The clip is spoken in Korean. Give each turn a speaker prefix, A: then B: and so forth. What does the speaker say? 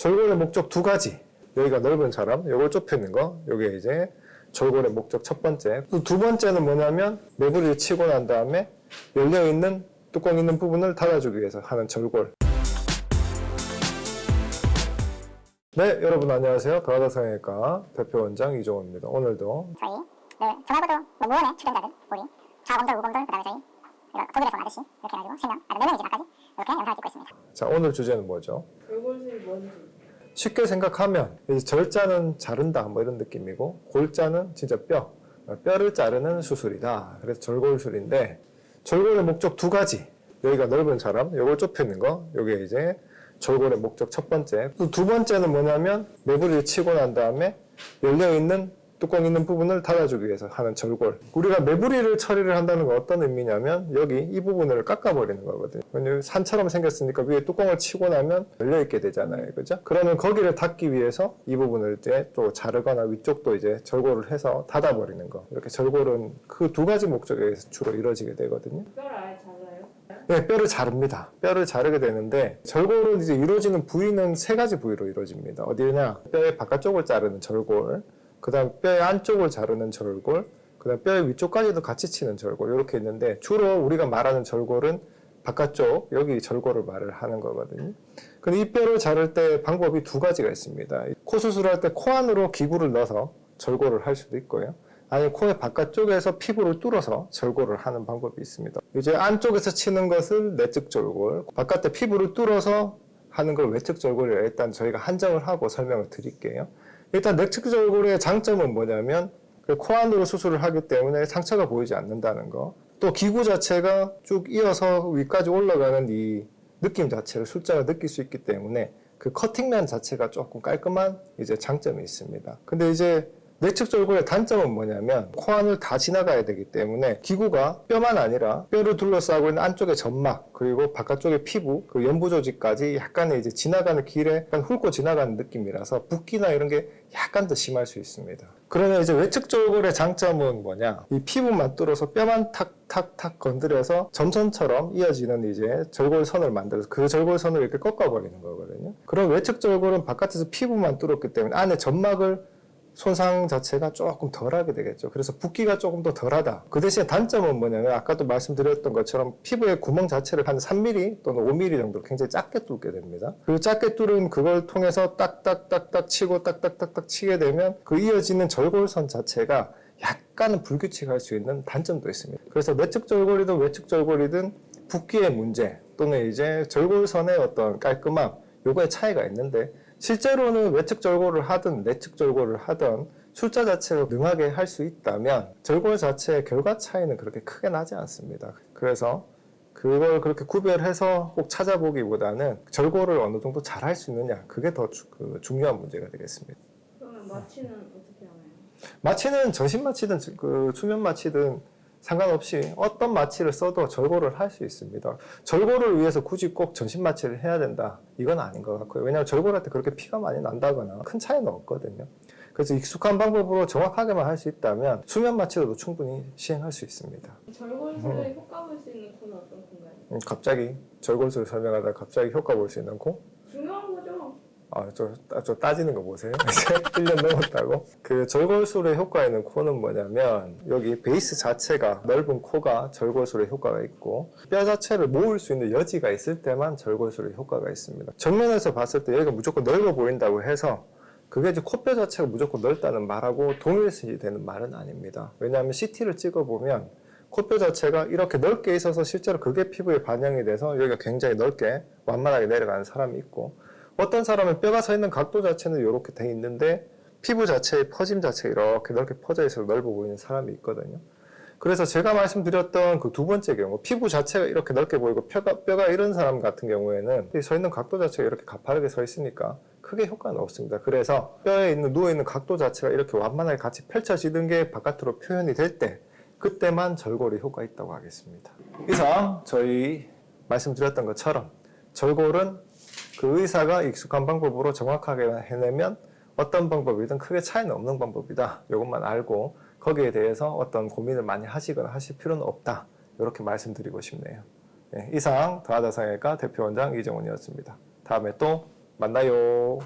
A: 절골의 목적 두 가지. 여기가 넓은 사람, 요걸 좁혀 있는 거. 요게 이제 절골의 목적 첫 번째. 또 두 번째는 뭐냐면 매부리를 치고 난 다음에 열려있는 뚜껑 있는 부분을 닫아주기 위해서 하는 절골. 네, 여러분 안녕하세요. 더하다 성형외과 대표 원장 이종호입니다. 오늘도
B: 저희 전화번호 무원의 출연자들 우리 좌검돌, 우검돌, 그다음에 저희 독일에서 온 아저씨 이렇게 해가지고 3명, 4명이지 나까지 이렇게 영상을 찍고 있습니다.
A: 자, 오늘 주제는 뭐죠?
C: 절골술이 뭔지.
A: 쉽게 생각하면 이제 절자는 자른다 뭐 이런 느낌이고 골자는 진짜 뼈를 자르는 수술이다. 그래서 절골술인데 절골의 목적 두 가지. 여기가 넓은 사람, 요걸 좁혀 있는 거. 요게 이제 절골의 목적 첫 번째. 또 두 번째는 뭐냐면 매부리를 치고 난 다음에 열려있는 뚜껑 있는 부분을 닫아주기 위해서 하는 절골. 우리가 매부리를 처리를 한다는 건 어떤 의미냐면 여기 이 부분을 깎아버리는 거거든요. 왜냐면 산처럼 생겼으니까 위에 뚜껑을 치고 나면 열려있게 되잖아요. 그죠? 그러면 거기를 닫기 위해서 이 부분을 이제 또 자르거나 위쪽도 이제 절골을 해서 닫아버리는 거. 이렇게 절골은 그 두 가지 목적에 의해서 주로 이루어지게 되거든요.
C: 뼈를 아예 잘라요?
A: 네, 뼈를 자릅니다. 뼈를 자르게 되는데 절골은 이제 이루어지는 부위는 세 가지 부위로 이루어집니다. 어디냐? 뼈의 바깥쪽을 자르는 절골, 그 다음 뼈의 안쪽을 자르는 절골, 그 다음 뼈의 위쪽까지도 같이 치는 절골 이렇게 있는데 주로 우리가 말하는 절골은 바깥쪽 여기 절골을 말을 하는 거거든요. 근데 이 뼈를 자를 때 방법이 두 가지가 있습니다. 코 수술할 때 코 안으로 기구를 넣어서 절골을 할 수도 있고요. 아니면 코의 바깥쪽에서 피부를 뚫어서 절골을 하는 방법이 있습니다. 이제 안쪽에서 치는 것을 내측 절골, 바깥에 피부를 뚫어서 하는 걸 외측 절골이라 일단 저희가 한정을 하고 설명을 드릴게요. 일단 내측 절골의 장점은 뭐냐면 코 안으로 수술을 하기 때문에 상처가 보이지 않는다는 거. 또 기구 자체가 쭉 이어서 위까지 올라가는 이 느낌 자체를 술자가 느낄 수 있기 때문에 그 커팅면 자체가 조금 깔끔한 이제 장점이 있습니다. 근데 이제 내측 절골의 단점은 뭐냐면 코 안을 다 지나가야 되기 때문에 기구가 뼈만 아니라 뼈를 둘러싸고 있는 안쪽의 점막 그리고 바깥쪽의 피부 그 연부 조직까지 약간의 이제 지나가는 길에 약간 훑고 지나가는 느낌이라서 붓기나 이런 게 약간 더 심할 수 있습니다. 그러면 이제 외측 절골의 장점은 뭐냐? 이 피부만 뚫어서 뼈만 탁탁탁 건드려서 점선처럼 이어지는 이제 절골선을 만들어서 그 절골선을 이렇게 꺾어버리는 거거든요. 그럼 외측 절골은 바깥에서 피부만 뚫었기 때문에 안에 점막을 손상 자체가 조금 덜하게 되겠죠. 그래서 붓기가 조금 더 덜하다. 그 대신에 단점은 뭐냐면 아까도 말씀드렸던 것처럼 피부의 구멍 자체를 한 3mm 또는 5mm 정도 굉장히 작게 뚫게 됩니다. 그 작게 뚫은 그걸 통해서 딱딱딱딱 치고 딱딱딱딱 치게 되면 그 이어지는 절골선 자체가 약간은 불규칙할 수 있는 단점도 있습니다. 그래서 내측 절골이든 외측 절골이든 붓기의 문제 또는 이제 절골선의 어떤 깔끔함 요거의 차이가 있는데 실제로는 외측 절골을 하든 내측 절골을 하든 술자 자체를 능하게 할 수 있다면 절골 자체의 결과 차이는 그렇게 크게 나지 않습니다. 그래서 그걸 그렇게 구별해서 꼭 찾아보기보다는 절골을 어느 정도 잘 할 수 있느냐 그게 더 중요한 문제가 되겠습니다.
C: 그러면 마취는 어떻게 하나요?
A: 마취는 전신 마취든 그 수면 마취든 상관없이 어떤 마취를 써도 절골을 할 수 있습니다. 절골을 위해서 굳이 꼭 전신 마취를 해야 된다. 이건 아닌 것 같고요. 왜냐하면 절골할 때 그렇게 피가 많이 난다거나 큰 차이는 없거든요. 그래서 익숙한 방법으로 정확하게만 할 수 있다면 수면 마취로도 충분히 시행할 수 있습니다.
C: 절골술에 효과 볼 수 있는 코는 어떤 건가요?
A: 갑자기 절골술 설명하다가 갑자기 효과 볼 수 있는 코?
C: 중요한 거죠.
A: 저 따지는 거 보세요. 이제 1년 넘었다고. 그 절골술의 효과 있는 코는 뭐냐면 여기 베이스 자체가 넓은 코가 절골술의 효과가 있고 뼈 자체를 모을 수 있는 여지가 있을 때만 절골술의 효과가 있습니다. 정면에서 봤을 때 여기가 무조건 넓어 보인다고 해서 그게 이제 코뼈 자체가 무조건 넓다는 말하고 동일시되는 말은 아닙니다. 왜냐하면 CT를 찍어보면 코뼈 자체가 이렇게 넓게 있어서 실제로 그게 피부에 반영이 돼서 여기가 굉장히 넓게 완만하게 내려가는 사람이 있고 어떤 사람은 뼈가 서 있는 각도 자체는 이렇게 돼 있는데 피부 자체의 퍼짐 자체가 이렇게 넓게 퍼져 있어서 넓어 보이는 사람이 있거든요. 그래서 제가 말씀드렸던 그 두 번째 경우 피부 자체가 이렇게 넓게 보이고 뼈가 이런 사람 같은 경우에는 서 있는 각도 자체가 이렇게 가파르게 서 있으니까 크게 효과는 없습니다. 그래서 뼈에 있는 누워있는 각도 자체가 이렇게 완만하게 같이 펼쳐지는 게 바깥으로 표현이 될 때 그때만 절골이 효과 있다고 하겠습니다. 이상 저희 말씀드렸던 것처럼 절골은 그 의사가 익숙한 방법으로 정확하게 해내면 어떤 방법이든 크게 차이는 없는 방법이다. 이것만 알고 거기에 대해서 어떤 고민을 많이 하시거나 하실 필요는 없다. 이렇게 말씀드리고 싶네요. 네, 이상 더하다 성형외과 대표 원장 이정훈이었습니다. 다음에 또 만나요.